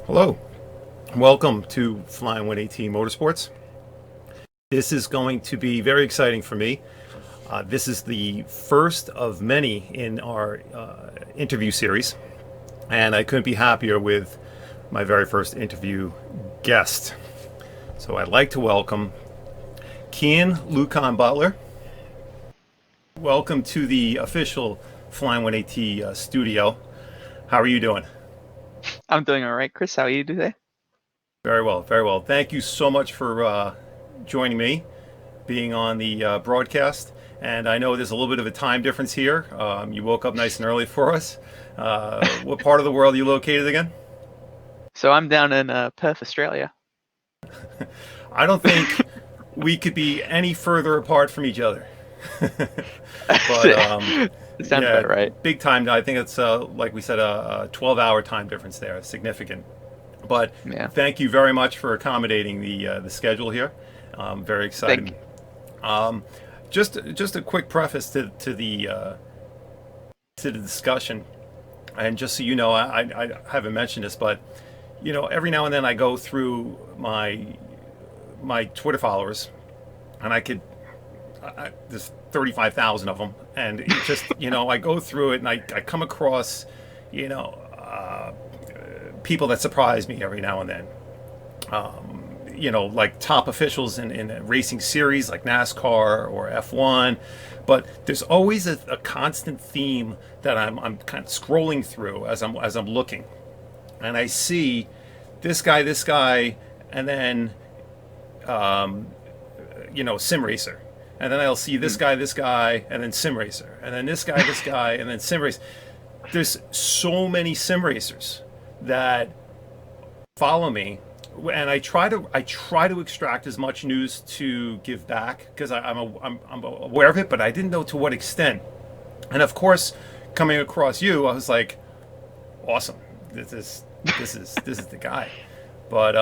Hello, welcome to Flying 118 Motorsports. This is going to be very exciting for me. This is the first of many in our interview series, and I couldn't be happier with my very first interview guest. So I'd like to welcome Llewconn Butler. Welcome to the official Flying 118 studio. How are you doing? I'm doing all right, Chris. How are you today? Very well, very well. Thank you so much for joining me, being on the broadcast. And I know there's a little bit of a time difference here. You woke up nice and early for us. What part of the world are you located again? So I'm down in Perth, Australia. I don't think we could be any further apart from each other. But It sounds yeah, about right. big time. I think it's like we said, a 12-hour time difference there, significant. But Yeah. thank you very much for accommodating the schedule here. Very exciting. Thank. Um, just a quick preface to the discussion, and just so you know, I haven't mentioned this, but every now and then I go through my Twitter followers, and there's 35,000 of them, and it just I go through it and I come across you know people that surprise me every now and then. Like top officials in a racing series like NASCAR or F1. But there's always a constant theme that I'm kind of scrolling through as I'm looking, and I see this guy, and then sim racer, and then I'll see Hmm. this guy, and then sim racer, and then this guy, and then sim racer. There's so many sim racers that follow me, and I try to extract as much news to give back because I'm aware of it, but I didn't know to what extent. And of course, coming across you, I was like, awesome. This is the guy. But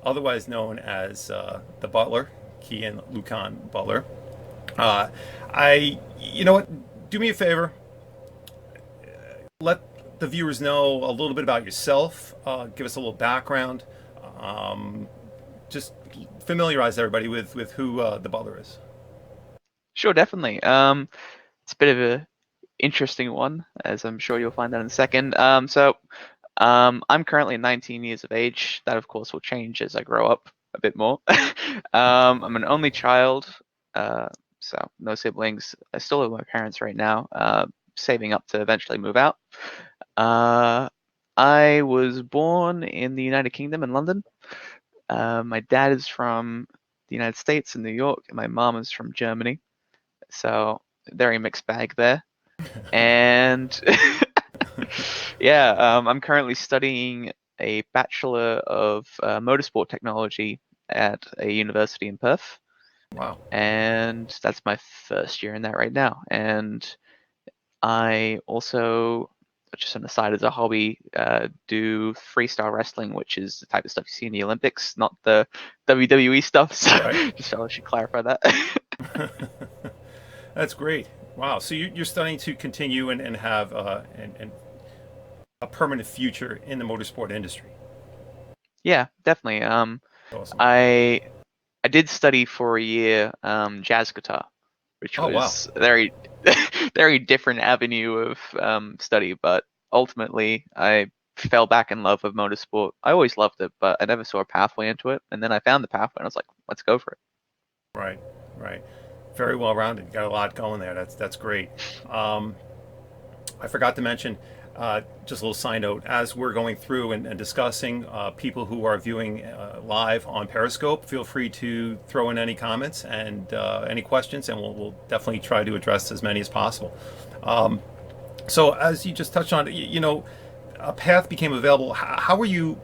otherwise known as the Butler, Cian Butler. You know what? Do me a favor. Let the viewers know a little bit about yourself. Give us a little background. Um, just familiarize everybody with who the Butler is. Sure, definitely. It's a bit of a interesting one, as I'm sure you'll find out in a second. I'm currently 19 years of age. That, of course, will change as I grow up a bit more. I'm an only child, uh, so no siblings. I still live with my parents right now, saving up to eventually move out. Uh, I was born in the United Kingdom in London. My dad is from the United States in New York, and my mom is from Germany. So very mixed bag there. And yeah, I'm currently studying a Bachelor of Motorsport Technology at a university in Perth, Wow. and that's my first year in that right now. And I also, just on the side as a hobby, do freestyle wrestling, which is the type of stuff you see in the Olympics, not the WWE stuff. So Right. just so I should clarify that. That's great. Wow. So you're studying to continue and have and a permanent future in the motorsport industry. Yeah, definitely. Awesome. I I did study for a year jazz guitar, which Oh wow. was very very different avenue of study, but ultimately I fell back in love with motorsport. I always loved it, but I never saw a pathway into it. And then I found the pathway and I was like, let's go for it. Right. Right. Very well rounded. Got a lot going there. That's great. Um, I forgot to mention, just a little side note, as we're going through and discussing, people who are viewing live on Periscope, feel free to throw in any comments and any questions, and we'll definitely try to address as many as possible. Um, so, as you just touched on, a path became available. How were you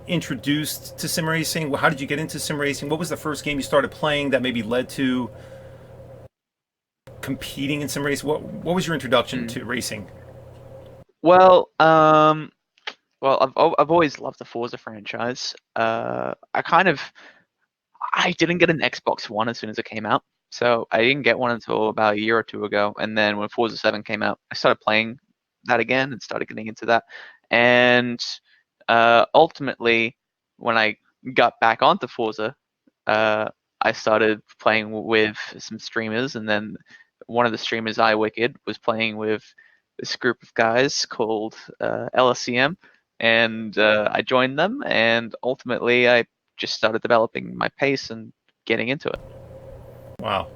introduced to sim racing? How did you get into sim racing? What was the first game you started playing that maybe led to competing in sim racing? What was your introduction Mm. to racing? Well, I've always loved the Forza franchise. I didn't get an Xbox One as soon as it came out, so I didn't get one until about a year or two ago. And then when Forza 7 came out, I started playing that again and started getting into that. And ultimately, when I got back onto Forza, I started playing with some streamers, and then one of the streamers, iWicked, was playing with this group of guys called LSCM, and I joined them, and ultimately I just started developing my pace and getting into it. Wow.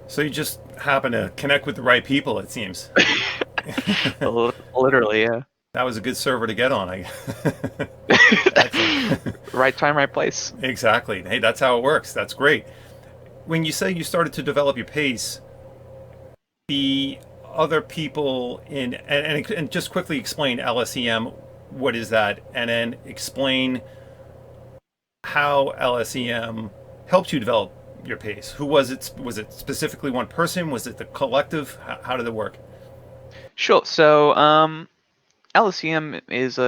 So you just happen to connect with the right people, it seems. Literally, yeah. That was a good server to get on. Excellent. Right time, right place. Exactly. Hey, that's how it works. That's great. When you say you started to develop your pace, the other people in and just quickly explain LSEM. What is that? And then explain how LSEM helped you develop your pace. Who was it? Was it specifically one person? Was it the collective? How did it work? Sure. So, LSCM is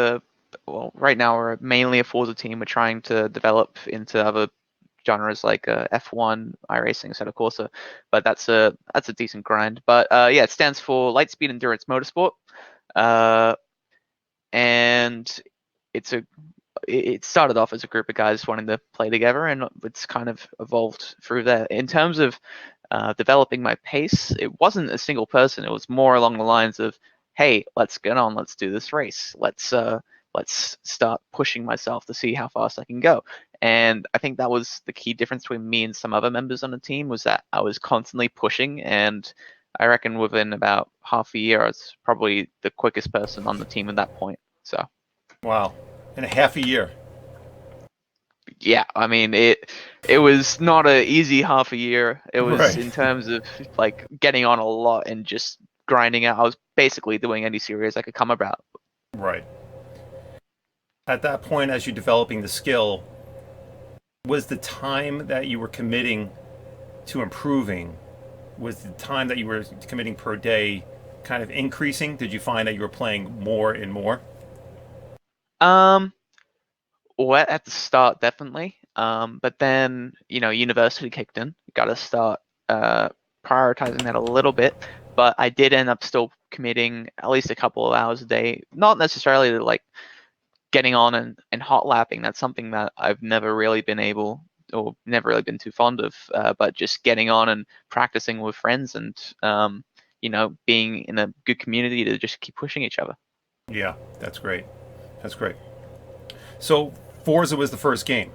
well, right now we're mainly a Forza team. We're trying to develop into other genres like F1, iRacing, Assetto Corsa, but that's a decent grind. But yeah, it stands for Light Speed Endurance Motorsport, uh, and it's a it started off as a group of guys wanting to play together, and it's kind of evolved through there. In terms of developing my pace, it wasn't a single person. It was more along the lines of, "Hey, let's get on. Let's do this race. Let's start pushing myself to see how fast I can go." And I think that was the key difference between me and some other members on the team was that I was constantly pushing, and I reckon within about half a year, I was probably the quickest person on the team at that point. So. Wow. In a half a year. Yeah, I mean it was not an easy half a year. It was Right. in terms of like getting on a lot and just grinding out. I was basically doing any series I could come about. Right. At that point, as you're developing the skill, was the time that you were committing to improving, was the time that you were committing per day kind of increasing? Did you find that you were playing more and more? Um, well, at the start definitely. But then university kicked in. Got to start prioritizing that a little bit. But I did end up still committing at least a couple of hours a day. Not necessarily to like getting on and hot lapping. That's something that I've never really been able or never really been too fond of. But just getting on and practicing with friends and being in a good community to just keep pushing each other. Yeah, that's great. That's great. So Forza was the first game.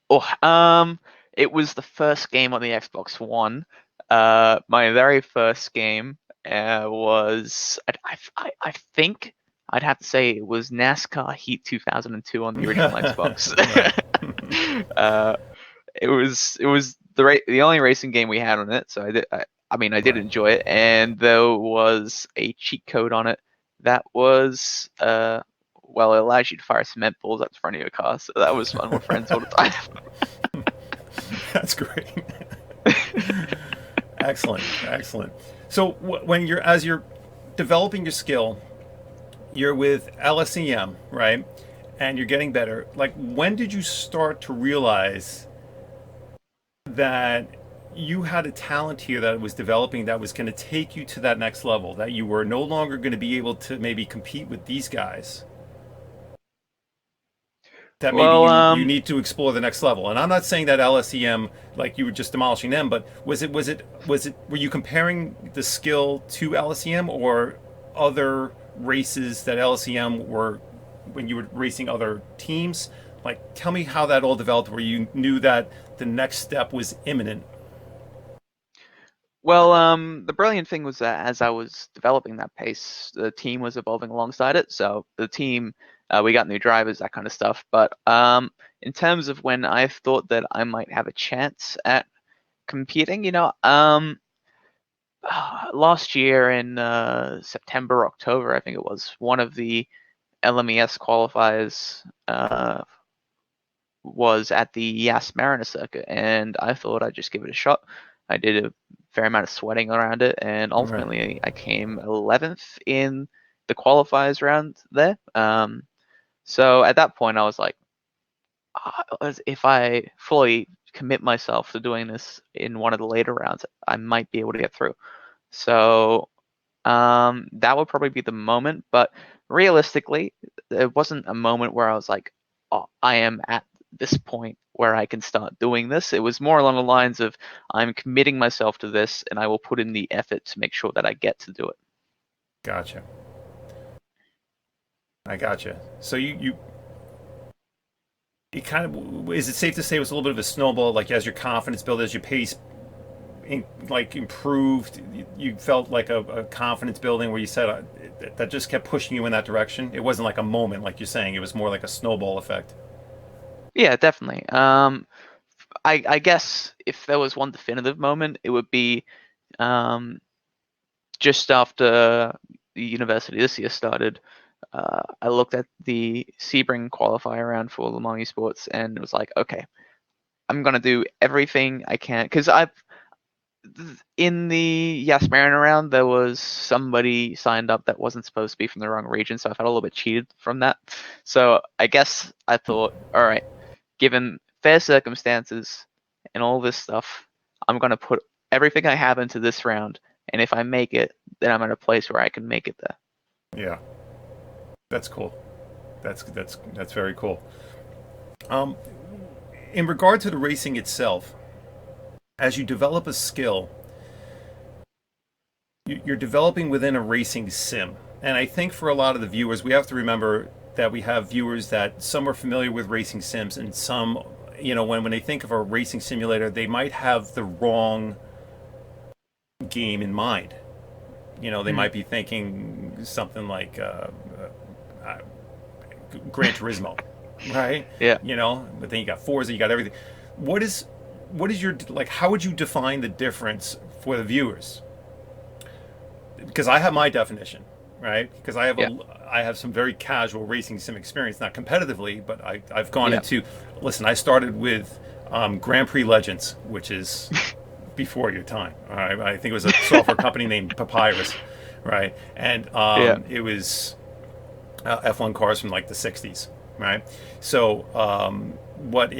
Oh, it was the first game on the Xbox One. My very first game was I think I'd have to say it was NASCAR Heat 2002 on the original Xbox. Right. uh, it was the only racing game we had on it, so I did Right. enjoy it, and there was a cheat code on it that was well, it allows you to fire cement balls at the front of your car, so that was fun with friends all the time. That's great. Excellent. Excellent. So when you're developing your skill, you're with LSEM, right? And you're getting better. Like, when did you start to realize that you had a talent here that was developing that was going to take you to that next level, that you were no longer going to be able to maybe compete with these guys, that maybe Well, you need to explore the next level? And I'm not saying that LSEM, like you were just demolishing them, but were you comparing the skill to LSEM or other races that LSEM were when you were racing other teams? Like, tell me how that all developed, where you knew that the next step was imminent. the brilliant thing was that as I was developing that pace, the team was evolving alongside it. So the team, we got new drivers, that kind of stuff. But in terms of when I thought that I might have a chance at competing, last year in September, October, I think it was, one of the LMES qualifiers was at the Yas Mariner circuit, and I thought I'd just give it a shot. I did a fair amount of sweating around it, and Right. ultimately I came 11th in the qualifiers round there. So at that point, I was like, if I fully commit myself to doing this in one of the later rounds, I might be able to get through. So that would probably be the moment. But realistically, there wasn't a moment where I was like, oh, I am at this point where I can start doing this. It was more along the lines of, I'm committing myself to this and I will put in the effort to make sure that I get to do it. Gotcha. I gotcha. So you it kind of, is it safe to say it was a little bit of a snowball? Like as your confidence built, as your pace like improved, you felt like a confidence building where you said that just kept pushing you in that direction. It wasn't like a moment, like you're saying. It was more like a snowball effect. Yeah, definitely. I guess if there was one definitive moment, it would be um, just after the university this year started. I looked at the Sebring qualifier round for Le Mans Esports and it was like, okay, I'm gonna do everything I can because I've in the Yas Mariner round there was somebody signed up that wasn't supposed to be from the wrong region, so I felt a little bit cheated from that. So I guess I thought, all right, given fair circumstances and all this stuff, I'm gonna put everything I have into this round, and if I make it, then I'm at a place where I can make it there. Yeah, that's cool. That's very cool. Um, in regard to the racing itself, as you develop a skill, you're developing within a racing sim. And I think for a lot of the viewers, we have to remember that we have viewers that some are familiar with racing sims and some, when they think of a racing simulator, they might have the wrong game in mind. They Mm, might be thinking something like Gran Turismo, right? yeah. But then you got Forza, you got everything. What is what is your like? How would you define the difference for the viewers? Because I have my definition, right? Because Yeah. I have some very casual racing sim experience, not competitively, but I've gone Yeah. into. Listen, I started with Grand Prix Legends, which is before your time. All right, I think it was a software company named Papyrus, right? And Yeah. it was F1 cars from like the '60s, right? So what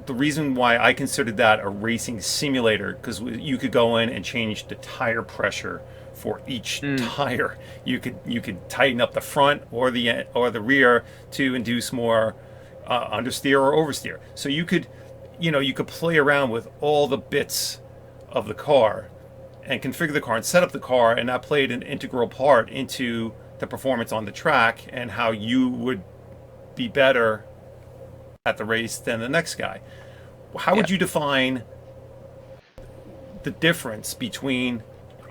the reason why I considered that a racing simulator, because you could go in and change the tire pressure for each Mm, tire. You could tighten up the front or the rear to induce more understeer or oversteer. So you could play around with all the bits of the car and configure the car and set up the car, and that played an integral part into the performance on the track and how you would be better at the race than the next guy. How yeah. would you define the difference between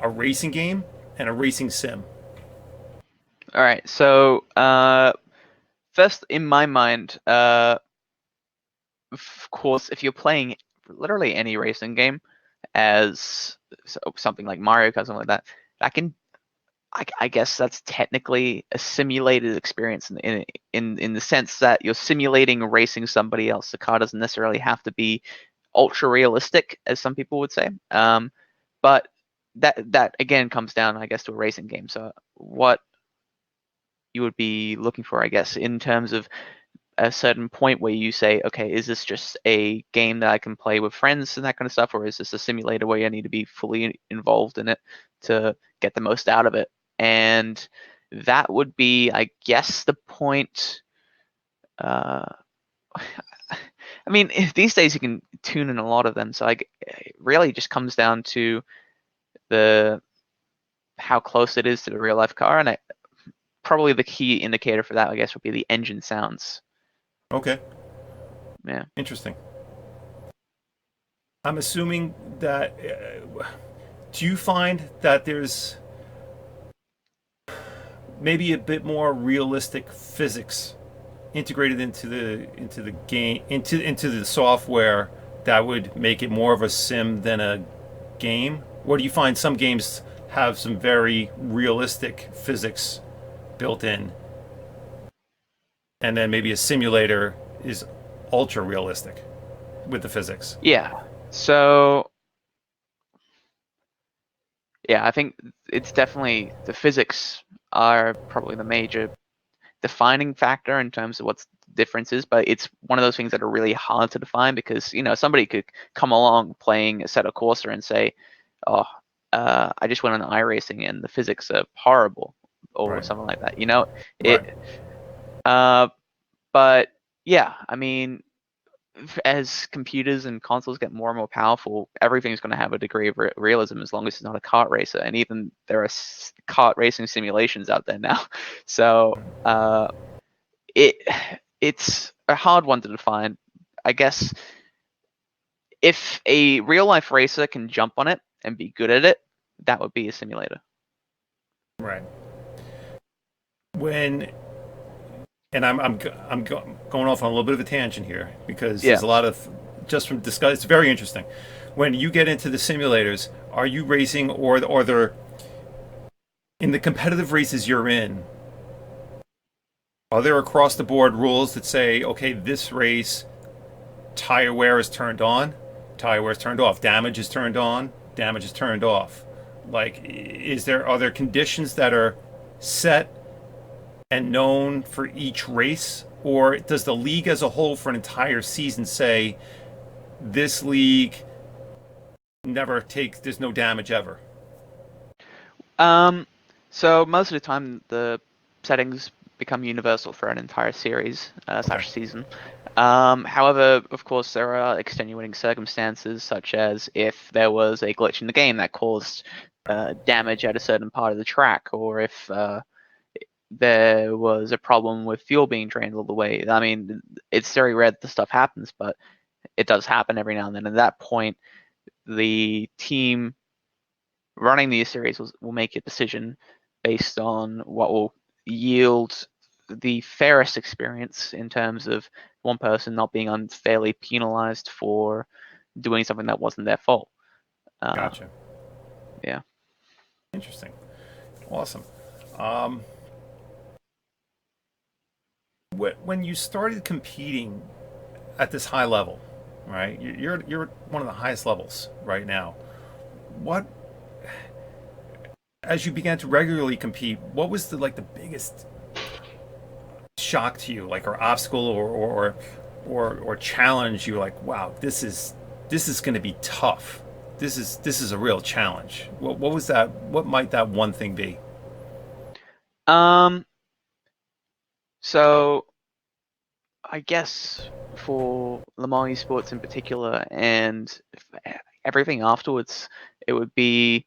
a racing game and a racing sim? All right. So, first in my mind, of course, if you're playing literally any racing game as something like Mario Kart, something like that, that can, I guess that's technically a simulated experience in the sense that you're simulating racing somebody else. The car doesn't necessarily have to be ultra realistic, as some people would say. But that again comes down, I guess, to a racing game. So what you would be looking for, I guess, in terms of a certain point where you say, okay, is this just a game that I can play with friends and that kind of stuff, or is this a simulator where I need to be fully involved in it to get the most out of it? And that would be, I guess, the point. Uh, I mean, these days you can tune in a lot of them, so it really just comes down to the how close it is to the real life car, and probably the key indicator for that, I guess, would be the engine sounds. Okay, Yeah. interesting. I'm assuming that. Do you find that there's maybe a bit more realistic physics integrated into the game into the software that would make it more of a sim than a game? Or do you find some games have some very realistic physics built in, and then maybe a simulator is ultra realistic with the physics? Yeah. So yeah, I think it's definitely the physics are probably the major defining factor in terms of what's the difference is, but it's one of those things that are really hard to define because, somebody could come along playing a set of Corsa and say, oh, I just went on iRacing and the physics are horrible. or Right. something like that. You know, Right. it. But yeah, I mean, as computers and consoles get more and more powerful, everything's going to have a degree of realism as long as it's not a kart racer. And even there are kart racing simulations out there now. So it it's a hard one to define. I guess if a real life racer can jump on it and be good at it, that would be a simulator. Right. When and going off on a little bit of a tangent here because Yeah. there's a lot of just from discuss. It's very interesting. When you get into the simulators, are you racing or they're in the competitive races you're in? Are there across the board rules that say, okay, this race tire wear is turned on, tire wear is turned off, damage is turned on, damage is turned off? Like, are there conditions that are set and known for each race, or does the league as a whole for an entire season say this league never takes, there's no damage ever? Um, so most of the time, the settings become universal for an entire series Okay. slash season. However, of course, there are extenuating circumstances, such as if there was a glitch in the game that caused damage at a certain part of the track, or if there was a problem with fuel being drained all the way. I mean, it's very rare that the stuff happens, but it does happen every now and then. At that point, the team running these series will make a decision based on what will yield the fairest experience in terms of one person not being unfairly penalized for doing something that wasn't their fault. Uh, Gotcha. yeah. Interesting. Awesome. Um, when you started competing at this high level, right? You're one of the highest levels right now. What, as you began to regularly compete, what was the biggest shock to you, like or obstacle or challenge? You were like, wow, this is going to be tough. This is a real challenge. What was that? What might that one thing be? Um. So I guess for Le Mans Esports in particular, and everything afterwards, it would be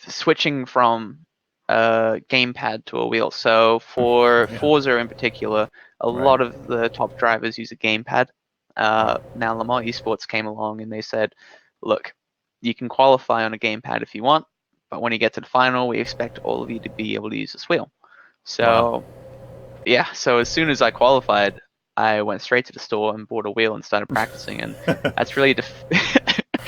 switching from a gamepad to a wheel. So for Yeah. Forza in particular, a Right. lot of the top drivers use a gamepad. Right. Now Le Mans Esports came along and they said, look, you can qualify on a gamepad if you want, but when you get to the final, we expect all of you to be able to use this wheel. Wow. So yeah, so as soon as I qualified, I went straight to the store and bought a wheel and started practicing, and that's really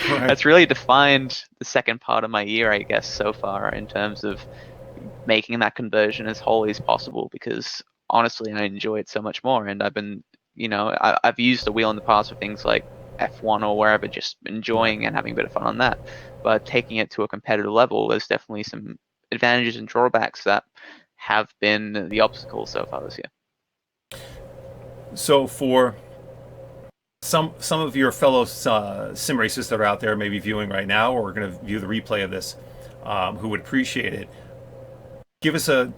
Right. that's really defined the second part of my year, I guess, so far in terms of making that conversion as wholly as possible. Because honestly, I enjoy it so much more, and I've been, I've used the wheel in the past for things like F1 or wherever, just Right. enjoying and having a bit of fun on that. But taking it to a competitive level, there's definitely some advantages and drawbacks that have been the obstacles so far this year. So for some of your fellow sim racers that are out there, maybe viewing right now, or are going to view the replay of this, who would appreciate it, give us a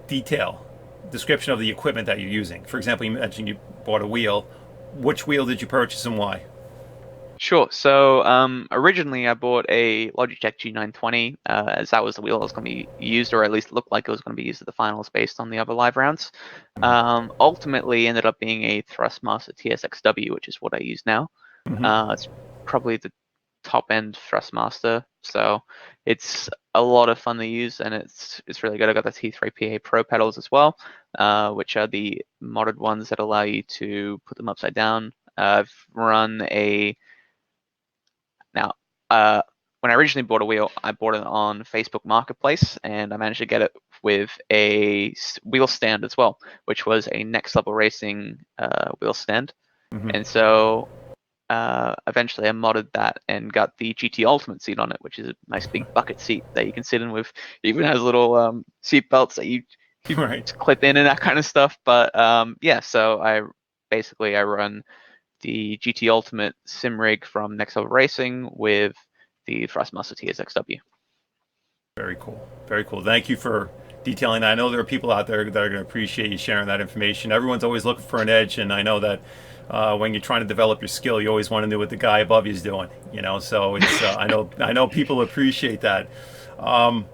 detail description of the equipment that you're using. For example, you mentioned you bought a wheel. Which wheel did you purchase and why? Sure. So originally I bought a Logitech G920, as that was the wheel that was going to be used, or at least looked like it was going to be used at the finals based on the other live rounds. Ultimately ended up being a Thrustmaster TSXW, which is what I use now. Mm-hmm. It's probably the top end Thrustmaster, so it's a lot of fun to use, and it's really good. I got the T3PA Pro pedals as well, which are the modded ones that allow you to put them upside down. I've run a now, when I originally bought a wheel, I bought it on Facebook Marketplace, and I managed to get it with a wheel stand as well, which was a Next Level Racing wheel stand. Mm-hmm. And so eventually I modded that and got the GT Ultimate seat on it, which is a nice big bucket seat that you can sit in with. It even has little seat belts that you Right. clip in and that kind of stuff. But yeah, so I run the GT Ultimate sim rig from Next Level Racing with the Thrustmaster TSXW. Very cool. Very cool. Thank you for detailing that. I know there are people out there that are going to appreciate you sharing that information. Everyone's always looking for an edge, and I know that when you're trying to develop your skill, you always want to know what the guy above you is doing. You know, so it's I know people appreciate that. Um,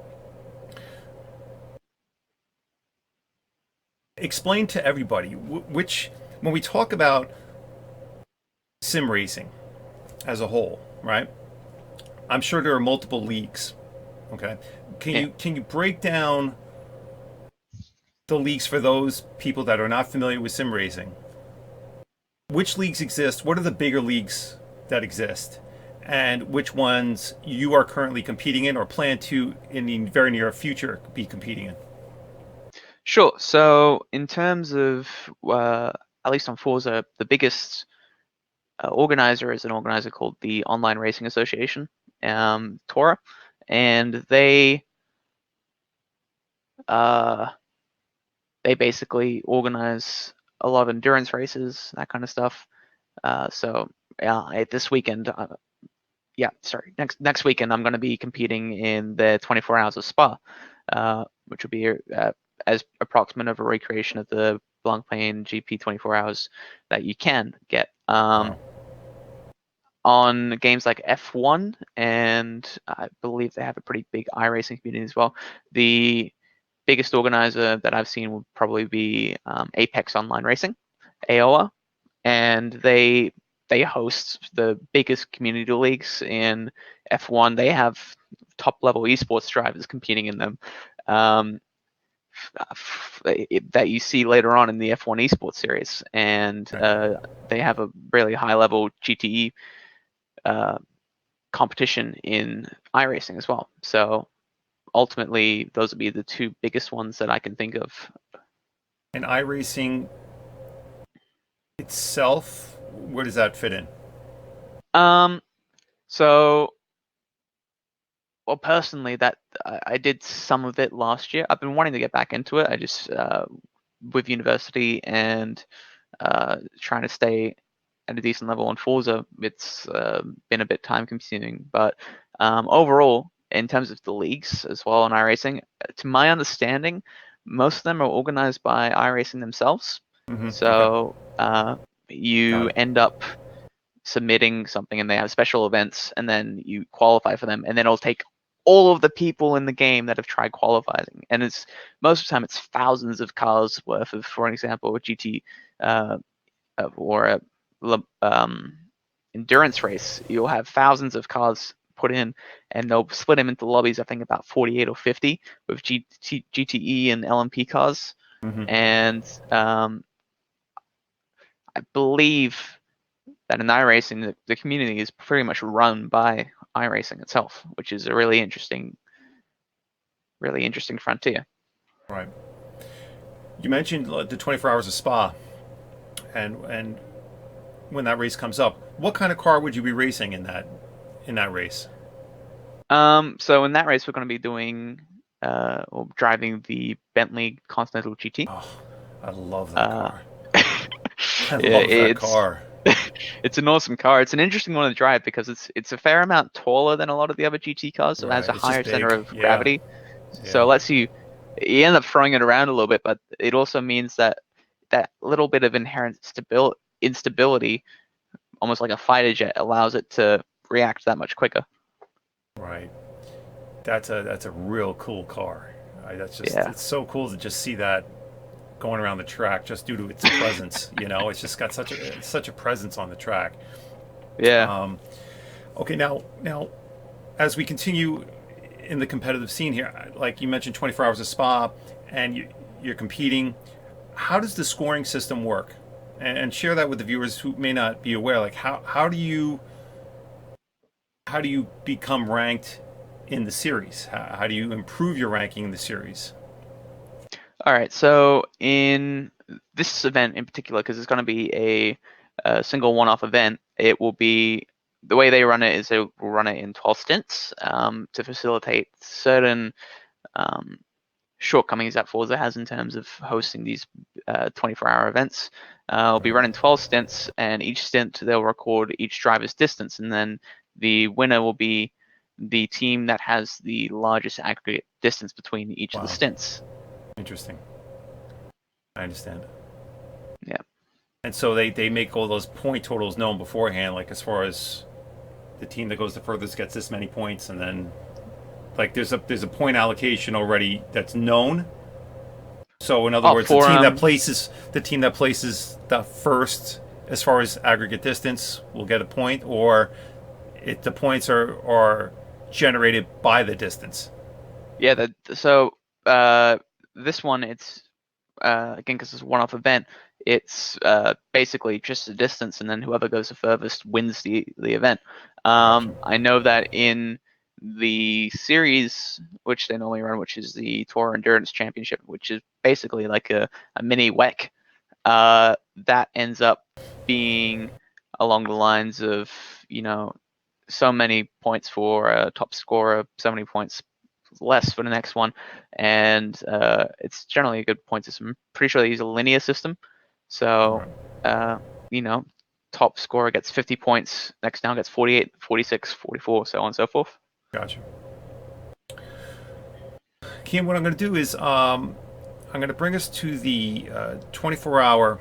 Explain to everybody which when we talk about sim racing as a whole, right? I'm sure there are multiple leagues. Okay, Yeah. can you break down the leagues for those people that are not familiar with sim racing? Which leagues exist? What are the bigger leagues that exist? And which ones you are currently competing in or plan to in the very near future be competing in? Sure. So in terms of at least on Forza, the biggest organizer is an organizer called the Online Racing Association, Tora, and uh, they basically organize a lot of endurance races, that kind of stuff. So yeah, this weekend, yeah, sorry, next weekend I'm going to be competing in the 24 Hours of Spa, which will be as approximate of a recreation of the Blancpain GP 24 Hours that you can get. Wow. On games like F1, and I believe they have a pretty big iRacing community as well. The biggest organizer that I've seen would probably be Apex Online Racing, AOA, and they host the biggest community leagues in F1. They have top level esports drivers competing in them. Um, that you see later on in the F1 esports series, and Okay. they have a really high level GTE uh, competition in iRacing as well. So ultimately, those would be the two biggest ones that I can think of. And iRacing itself, where does that fit in? Um, so well, personally, that I did some of it last year. I've been wanting to get back into it. I just with university and trying to stay at a decent level on Forza, it's been a bit time consuming. But overall, in terms of the leagues as well on iRacing, to my understanding, most of them are organized by iRacing themselves. Okay. So Got you it. end up submitting something and they have special events and then you qualify for them and then it'll take all of the people in the game that have tried qualifying, and it's most of the time it's thousands of cars worth of, for example, a GT uh, or a endurance race. You'll have thousands of cars put in, and they'll split them into lobbies. I think about 48 or 50 with GTE and LMP cars, Mm-hmm. and I believe that in iRacing, the community is pretty much run by iRacing itself, which is a really interesting frontier. Right. You mentioned the 24 hours of Spa, and when that race comes up, what kind of car would you be racing in that race? So in that race, we're going to be doing or driving the Bentley Continental GT. Oh, I love that Uh, car. I yeah, love that car. it's an awesome car. It's an interesting one to drive because it's a fair amount taller than a lot of the other GT cars, so it has Right. a It's just higher center big. of Yeah. gravity. So it Yeah. lets you end up throwing it around a little bit, but it also means that that little bit of inherent instability, almost like a fighter jet, allows it to react that much quicker. Right. That's a real cool car. That's just Yeah, it's so cool to just see that going around the track just due to its presence. You know, it's just got such a presence on the track. yeah. Um, okay, now as we continue in the competitive scene here, like you mentioned, 24 hours of Spa, and you're competing. How does the scoring system work? And share that with the viewers who may not be aware. Like how do you become ranked in the series? How do you improve your ranking in the series? All right. So in this event in particular, because it's going to be a single one-off event, it will be the way they run it is they will run it in 12 stints to facilitate certain um, shortcomings that Forza has in terms of hosting these 24-hour events. We'll be Right. running 12 stints, and each stint they'll record each driver's distance, and then the winner will be the team that has the largest aggregate distance between each of the Wow. stints. Interesting. I understand. Yeah. And so they make all those point totals known beforehand, like as far as the team that goes the furthest gets this many points, and then like there's a point allocation already that's known. So in other Oh, words, for the team that places the first as far as aggregate distance will get a point, or the points are generated by the distance. yeah, so uh this one it's again because it's a one-off event, it's basically just a distance, and then whoever goes the furthest wins the event. Gotcha. I know that in the series which they normally run, which is the Tour Endurance Championship, which is basically like a mini WEC, that ends up being along the lines of, you know, so many points for a top scorer, so many points less for the next one, and it's generally a good point system. I'm pretty sure they use a linear system, so Right. uh, you know, top scorer gets 50 points, next down gets 48, 46, 44, so on and so forth. Gotcha. Kim, what I'm going to do is I'm going to bring us to the 24-hour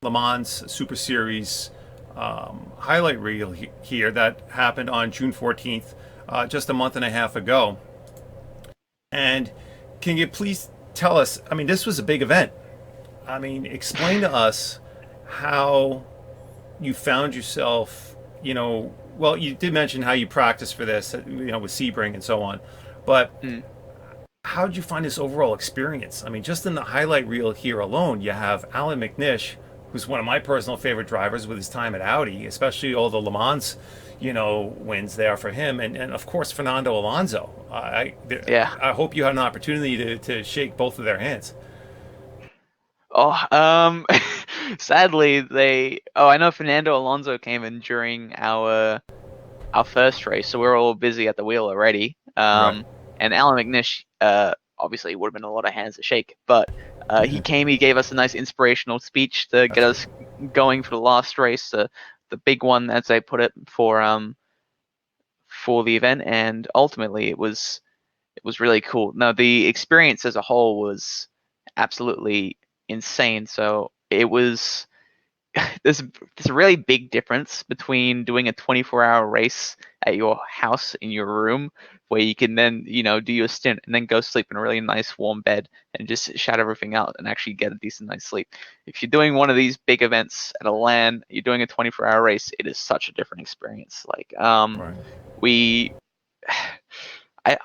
Le Mans Super Series highlight reel here that happened on June 14th, just a month and a half ago. And can you please tell us? I mean, this was a big event. I mean, explain to us how you found yourself. Well, you did mention how you practiced for this, with Sebring and so on. But Mm. how did you find this overall experience? I mean, just in the highlight reel here alone, you have Alan McNish, who's one of my personal favorite drivers with his time at Audi, especially all the Le Mans, wins there for him, and of course Fernando Alonso. Yeah. I hope you had an opportunity to shake both of their hands. Oh, sadly I know Fernando Alonso came in during our first race, so we were all busy at the wheel already. Right. And Alan McNish, obviously, would have been a lot of hands to shake, but he gave us a nice inspirational speech to get That's right. us going for the last race, the big one, as I put it, for the event, and ultimately it was really cool. Now, the experience as a whole was absolutely insane. So it was there's a really big difference between doing a 24-hour race at your house in your room, where you can then, do your stint and then go sleep in a really nice warm bed and just shut everything out and actually get a decent night's sleep. If you're doing one of these big events at a LAN, you're doing a 24-hour race, it is such a different experience. Like, Right. we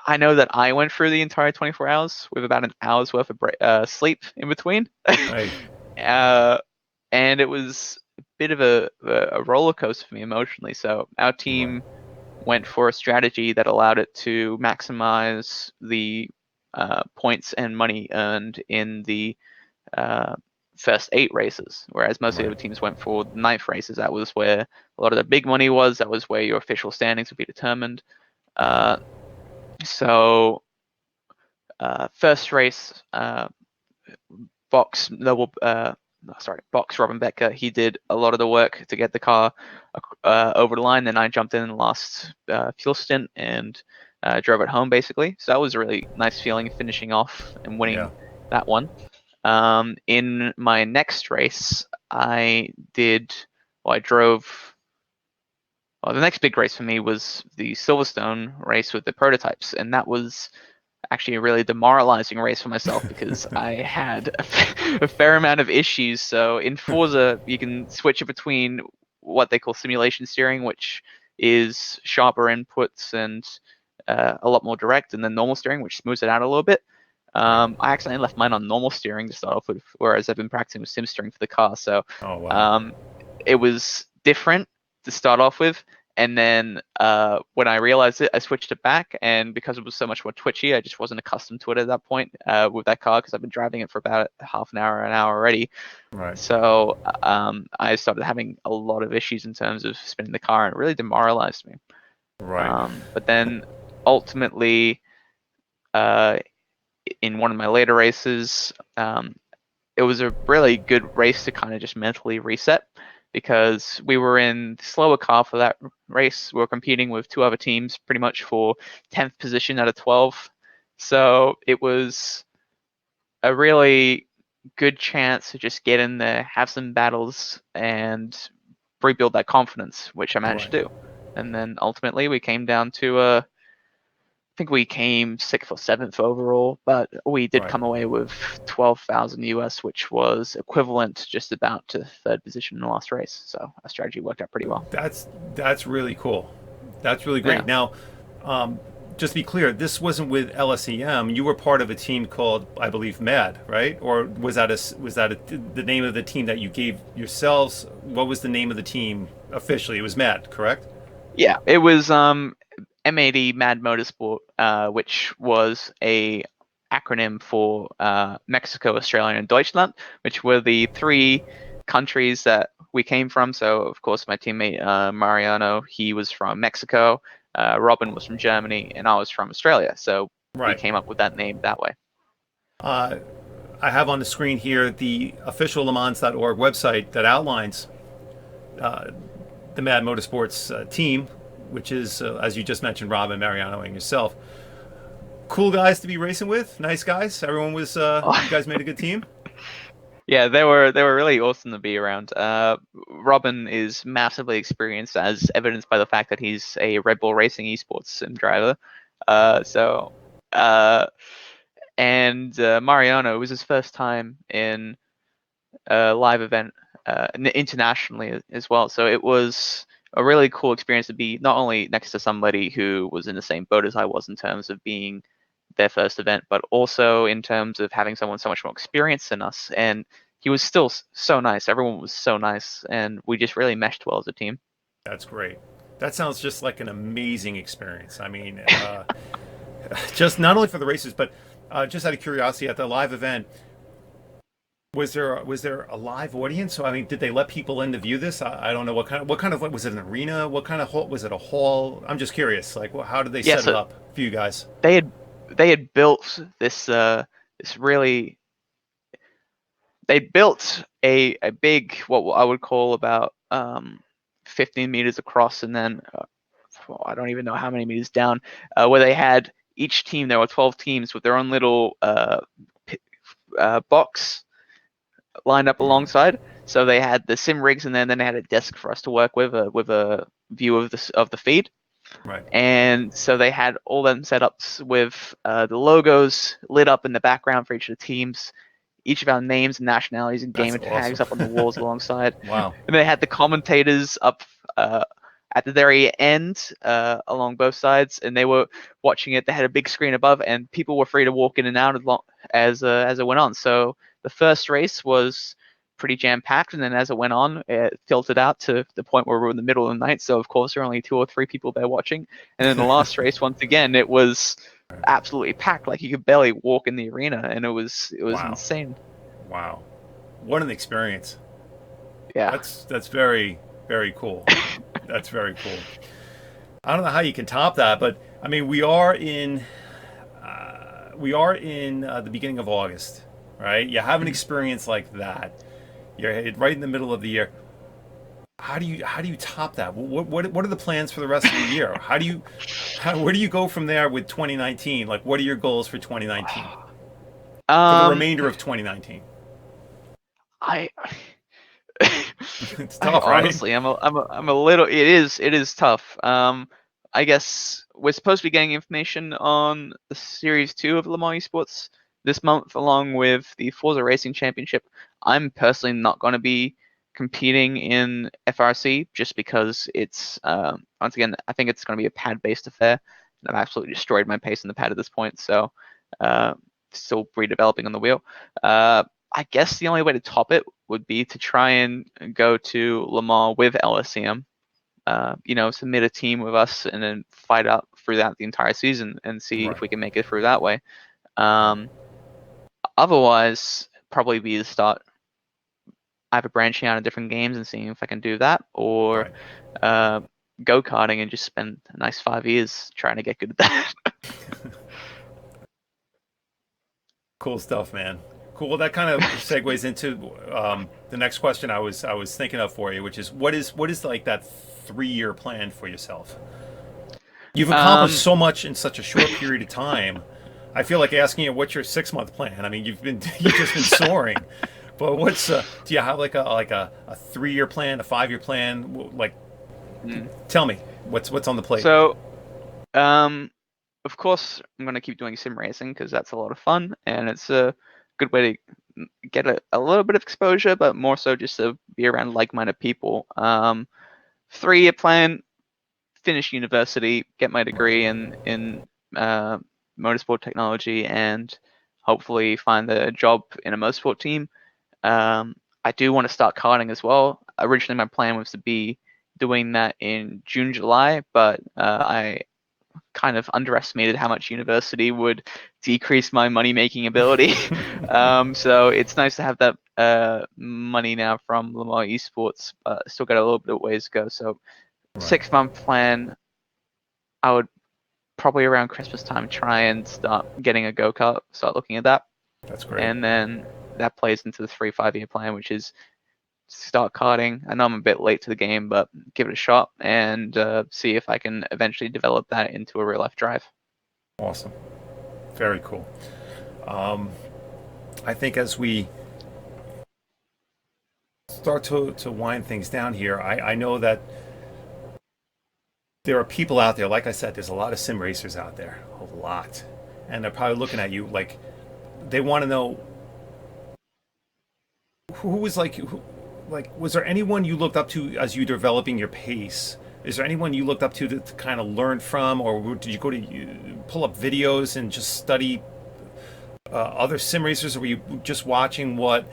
I know that I went through the entire 24 hours with about an hour's worth of sleep in between. Hey. uh, and it was a bit of a roller coaster for me emotionally. So our Right. team went for a strategy that allowed it to maximize the points and money earned in the uh, first 8 races, whereas most of the Right. other teams went for the 9th races. That was where a lot of the big money was. That was where your official standings would be determined. Got it. So first race, Box Noble, no, sorry, Box Robin Becker. He did a lot of the work to get the car over the line. Then I jumped in and last fuel stint and drove it home basically. So that was a really nice feeling, finishing off and Yeah. winning that one. In my next race, I did. Well, I drove. Well, the next big race for me was the Silverstone race with the prototypes, and that was actually a really demoralizing race for myself because I had a fair amount of issues. So in Forza, you can switch it between what they call simulation steering, which is sharper inputs and a lot more direct, and then normal steering, which smooths it out a little bit. Right. I accidentally left mine on normal steering to start off with, whereas I've been practicing with sim steering for the car. So Oh wow. um, it was different to start off with. And then when I realized it, I switched it back. And because it was so much more twitchy, I just wasn't accustomed to it at that point with that car because I've been driving it for about half an hour already. Right. So I started having a lot of issues in terms of spinning the car, and it really demoralized me. Right. But then ultimately, uh, in one of my later races, it was a really good race to kind of just mentally reset because we were in the slower car for that race. We were competing with 2 other teams pretty much for 10th position out of 12. So it was a really good chance to just get in there, have some battles, and rebuild that confidence, which I managed Right. to do. And then ultimately we came down to I think we came sixth or seventh overall, but we did Right. come away with 12,000 US, which was equivalent just about to third position in the last race. So our strategy worked out pretty well. That's really cool. That's really Yeah. great. Now, um, just to be clear, this wasn't with LSEM. You were part of a team called, I believe, MAD, right? Or the name of the team that you gave yourselves? What was the name of the team officially? It was MAD, correct? Yeah, it was MAD Mad Motorsport, which was a acronym for Mexico, Australia, and Deutschland, which were the three countries that we came from. So, of course, my teammate Mariano, he was from Mexico. Robin was from Germany, and I was from Australia. So we Right. came up with that name that way. Uh, I have on the screen here the official LeMans.org website that outlines the Mad Motorsports team, which is, as you just mentioned, Robin, Mariano, and yourself. Cool guys to be racing with. Nice guys. Everyone was. You guys made a good team. Yeah, they were really awesome to be around. Robin is massively experienced, as evidenced by the fact that he's a Red Bull Racing Esports sim driver. So, uh, and Mariano, it was his first time in a live event internationally as well. So it was a really cool experience to be not only next to somebody who was in the same boat as I was in terms of being their first event, but also in terms of having someone so much more experienced than us. And he was still so nice. Everyone was so nice, and we just really meshed well as a team. That's great. That sounds just like an amazing experience. I mean, just not only for the races, but just out of curiosity, at the live event, was there a live audience? So I mean, did they let people in to view this? I don't know what kind of was it, an arena? What kind of hall was it, a hall? I'm just curious. Like, well, how did they Yeah, set it so up for you guys? they had they had built this really they built a big what I would call about 15 meters across, and then well, I don't even know how many meters down, where they had each team. There were 12 teams with their own little box lined up Right. alongside. So they had the sim rigs, and then they had a desk for us to work with a view of the feed. Right. And so they had all them setups with the logos lit up in the background for each of the teams, each of our names and nationalities and That's gamer awesome. tags up on the walls alongside. Wow. And they had the commentators up at the very end along both sides, and they were watching it. They had a big screen above, and people were free to walk in and out as it went on. So the first race was pretty jam packed, and then as it went on, it tilted out to the point where we were in the middle of the night. So of course there were only two or three people there watching. And then the last race, once again, it was absolutely packed. Like you could barely walk in the arena, and it was Wow. insane. Wow. What an experience. Yeah. That's very very cool. That's very cool. I don't know how you can top that, but I mean, we are in the beginning of August, right? You have an experience like that. You're right in the middle of the year. How do you top that? What are the plans for the rest of the year? Where do you go from there with 2019? Like, what are your goals for 2019? For the Um, remainder of 2019? I It's I tough, right? honestly, I'm a little. It is tough. I guess we're supposed to be getting information on the Series 2 of Le Mans Esports this month, along with the Forza Racing Championship. I'm personally not going to be competing in FRC just because it's once again, I think it's going to be a pad-based affair. I've absolutely destroyed my pace in the pad at this point, so uh, still redeveloping on the wheel. I guess the only way to top it would be to try and go to Le Mans with LSCM. Submit a team with us and then fight out through that the entire season and see if Right. we can make it through that way. Um, Otherwise, probably be the start either branching out in different games and seeing if I can do that, or Right. uh, go karting and just spend a nice 5 years trying to get good at that. Cool stuff, man. Cool. Well, that kind of segues into the next question I was thinking of for you, which is what is like that 3 year plan for yourself? You've accomplished um, so much in such a short period of time. I feel like asking you what's your 6 month plan. I mean, you've just been soaring, but what's do you have like a 3 year plan, a 5 year plan? Like, Mm. tell me what's on the plate. So, um, of course, I'm going to keep doing sim racing because that's a lot of fun and it's a good way to get a little bit of exposure, but more so just to be around like-minded people. 3 year plan, finish university, get my degree in uh, motorsport technology, and hopefully find a job in a motorsport team. I do want to start karting as well. Originally, my plan was to be doing that in June, July, but I kind of underestimated how much university would decrease my money making ability. So it's nice to have that money now from Lamar Esports, but still got a little bit of ways to go. So Right. 6 month plan, I would probably around Christmas time try and start getting a go kart, start looking at that, That's great. and then that plays into the 3 5 year plan, which is start karting. I know I'm a bit late to the game, but give it a shot and see if I can eventually develop that into a real life drive. Awesome. Very cool. Um, I think as we start to wind things down here, I know that there are people out there, like I said, there's a lot of sim racers out there, a lot. And they're probably looking at you like they want to know who was like, was there anyone you looked up to as you developing your pace? Is there anyone you looked up to kind of learn from, or did you go to pull up videos and just study other sim racers, or were you just watching what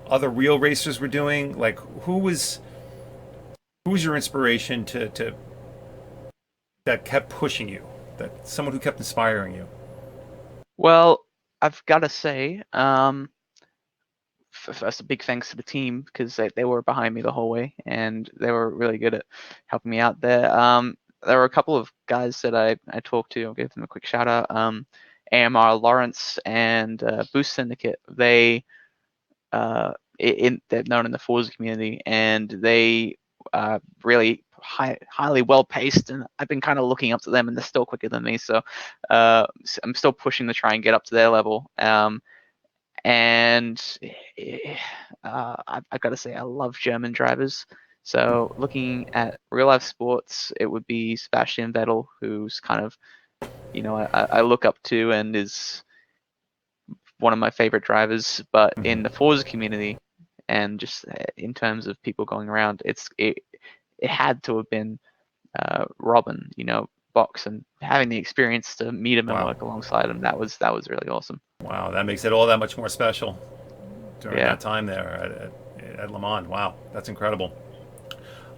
other real racers were doing? Like, who was your inspiration to that kept pushing you? That someone who kept inspiring you? Well, I've got to say, first, a big thanks to the team because they were behind me the whole way and they were really good at helping me out there. There were a couple of guys that I talked to. I'll give them a quick shout out. AMR Lawrence and Boost Syndicate. They're known in the Forza community and they really highly well paced. And I've been kind of looking up to them, and they're still quicker than me. So I'm still pushing to try and get up to their level. And I've got to say, I love German drivers. So looking at real life sports, it would be Sebastian Vettel, who's kind of, I look up to and is one of my favorite drivers. But in the Forza community, and just in terms of people going around, it had to have been Robin, Box, and having the experience to meet him and Wow, work alongside him, that was really awesome. wow, that makes it all that much more special during Yeah. that time there at Le Mans. Wow, that's incredible.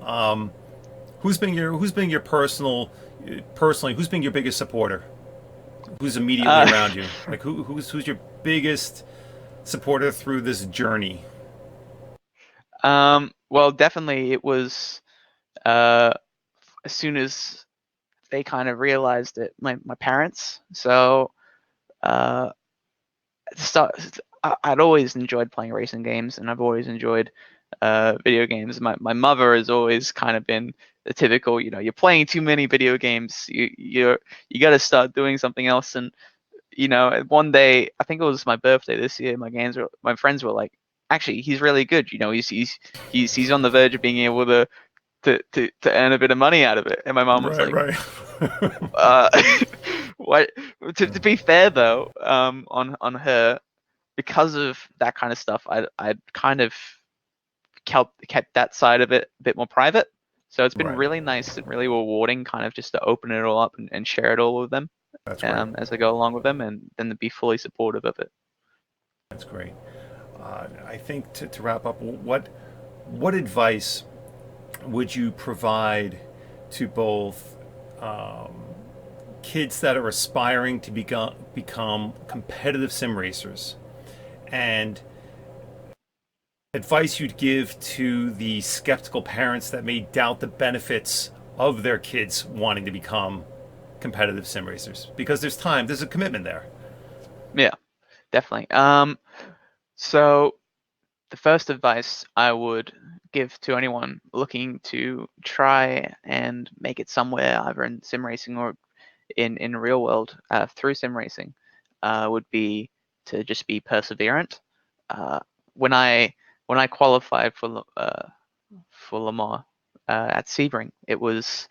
Um, who's been your personally who's been your biggest supporter? Who's immediately Uh, around you? Like who's your biggest supporter through this journey? well, definitely it was uh, as soon as they kind of realized it, my parents. So uh, start, I'd always enjoyed playing racing games, and I've always enjoyed video games. My mother has always kind of been the typical, you're playing too many video games. You got to start doing something else. And one day, I think it was my birthday this year, my friends were like, actually, he's really good. He's on the verge of being able to earn a bit of money out of it. And my mom was Right, like, right. uh, what? To be fair though, on her, because of that kind of stuff, I'd kind of kept that side of it a bit more private. So it's been Right. really nice and really rewarding, kind of just to open it all up and share it all with them That's great. as I go along with them, and then to be fully supportive of it. That's great. I think to wrap up, what advice would you provide to both kids that are aspiring to become competitive sim racers, and advice you'd give to the skeptical parents that may doubt the benefits of their kids wanting to become competitive sim racers? Because there's a commitment there. Yeah, definitely. So the first advice I would give to anyone looking to try and make it somewhere, either in sim racing or in real world through sim racing, would be to just be perseverant. Uh, when I qualified for Le Mans at Sebring, it was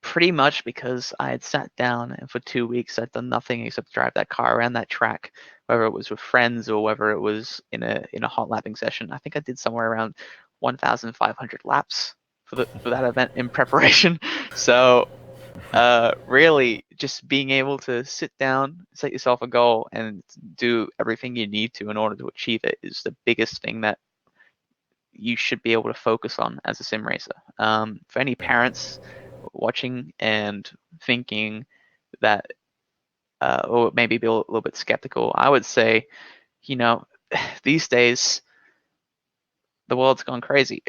pretty much because I had sat down and for 2 weeks I'd done nothing except drive that car around that track, whether it was with friends or whether it was in a hot lapping session. I think I did somewhere around 1,500 laps for that event in preparation. So really just being able to sit down, set yourself a goal, and do everything you need to in order to achieve it is the biggest thing that you should be able to focus on as a sim racer. For any Yeah. parents watching and thinking that, or maybe be a little bit skeptical, I would say, you know, these days the world's gone crazy.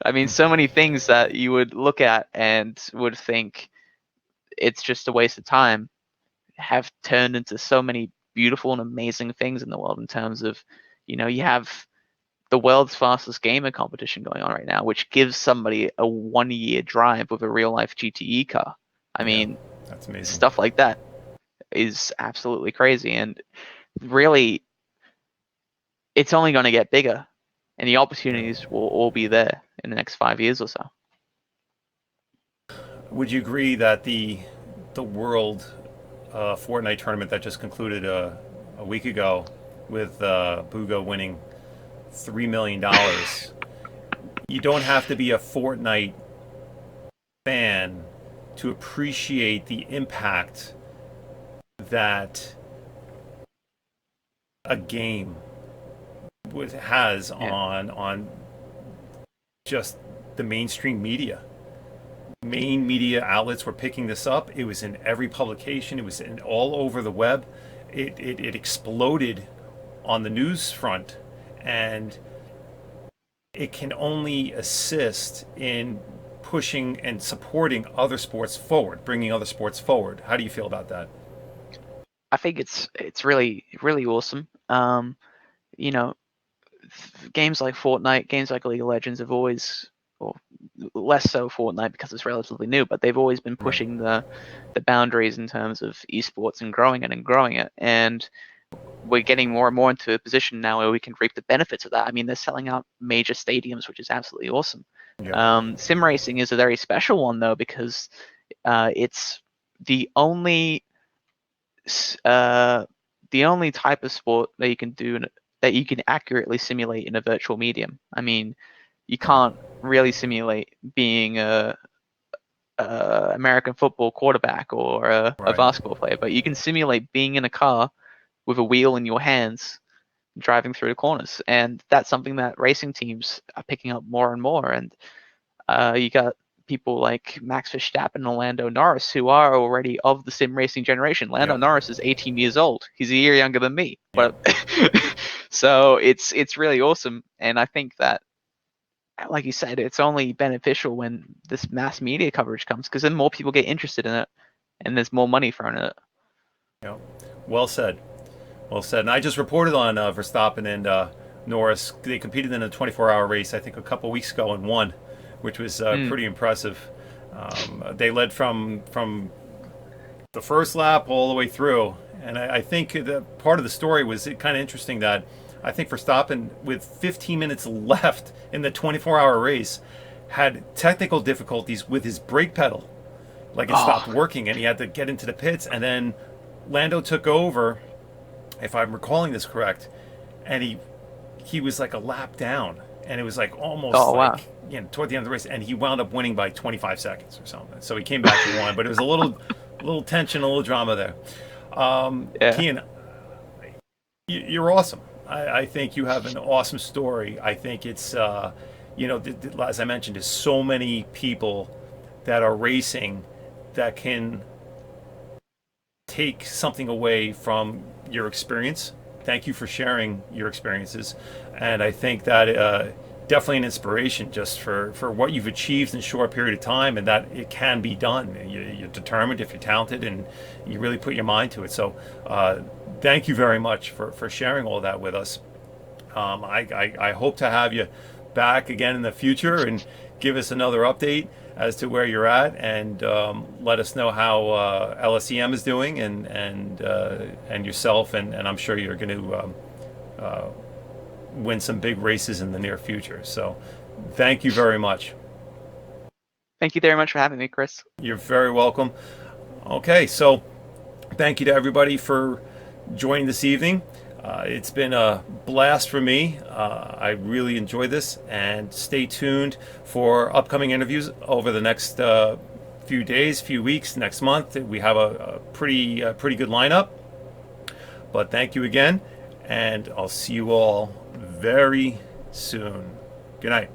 I mean, so many things that you would look at and would think it's just a waste of time have turned into so many beautiful and amazing things in the world in terms of, you have the world's fastest gamer competition going on right now, which gives somebody a 1 year drive with a real life GTE car. I Yeah, mean, that's amazing. stuff like that is absolutely crazy. And really, it's only going to get bigger, and the Yeah. opportunities will all be there in the next 5 years or so. Would you agree that the world Fortnite tournament that just concluded a week ago with Bugo winning $3 million, you don't have to be a Fortnite fan to appreciate the impact that a game has Yeah. on just the mainstream media. Main media outlets were picking this up. It was in every publication. It was in all over the web. It exploded on the news front, and it can only assist in pushing and supporting other sports forward, bringing other sports forward. How do you feel about that? I think it's really really awesome. You know, games like Fortnite, games like League of Legends have always, or less so Fortnite because it's relatively new, but they've always been Right. pushing the boundaries in terms of esports and growing it and growing it. And we're getting more and more into a position now where we can reap the benefits of that. I mean, they're selling out major stadiums, which is absolutely awesome. Yeah. Sim racing is a very special one though because it's the only uh, the only type of sport that you can do that you can accurately simulate in a virtual medium. I mean, you Right. can't really simulate being a American football quarterback or a Right. basketball player, but you can simulate being in a car with a wheel in your hands driving through the corners, and that's something that racing teams are picking up more and more. And you got people like Max Verstappen and Lando Norris, who are already of the sim racing generation. Lando Yep. Norris is 18 years old. He's a year younger than me. Yep. But so it's really awesome, and I think that, like you said, it's only beneficial when this mass media coverage comes because then more people get interested in it, and there's more money thrown at it. Yep. Well said. Well said. And I just reported on Verstappen and Norris. They competed in a 24-hour race, I think, a couple weeks ago and won, which was Mm. pretty impressive. They led from the first lap all the way through, and I think the part of the story was kind of interesting that I think Verstappen, with 15 minutes left in the 24-hour race, had technical difficulties with his brake pedal. Like it stopped Oh, working, and he had to get into the pits, and then Lando took over, if I'm recalling this correct, and he was like a lap down, and it was like almost oh wow. like toward the end of the race, and he wound up winning by 25 seconds or something. So he came back and won, but it was a little tension, a little drama there. Yeah. Cian, you're awesome. I think you have an awesome story. I think it's as I mentioned, there's so many people that are racing that can take something away from your experience. Thank you for sharing your experiences, and I think that definitely an inspiration just for what you've achieved in a short period of time, and that it can be done. You're determined if you're talented, and you really put your mind to it. So, thank you very much for sharing all that with us. I hope to have you back again in the future and give us another update. as to where you're at, and let us know how LSEM is doing, and yourself, and I'm sure you're going to win some big races in the near future. So thank you very much. Thank you very much for having me, Chris. You're very welcome. Okay, so thank you to everybody for joining this evening. It's been a blast for me. I really enjoyed this, and stay tuned for upcoming interviews over the next few days, few weeks, next month. We have a pretty good lineup. But thank you again, and I'll see you all very soon. Good night.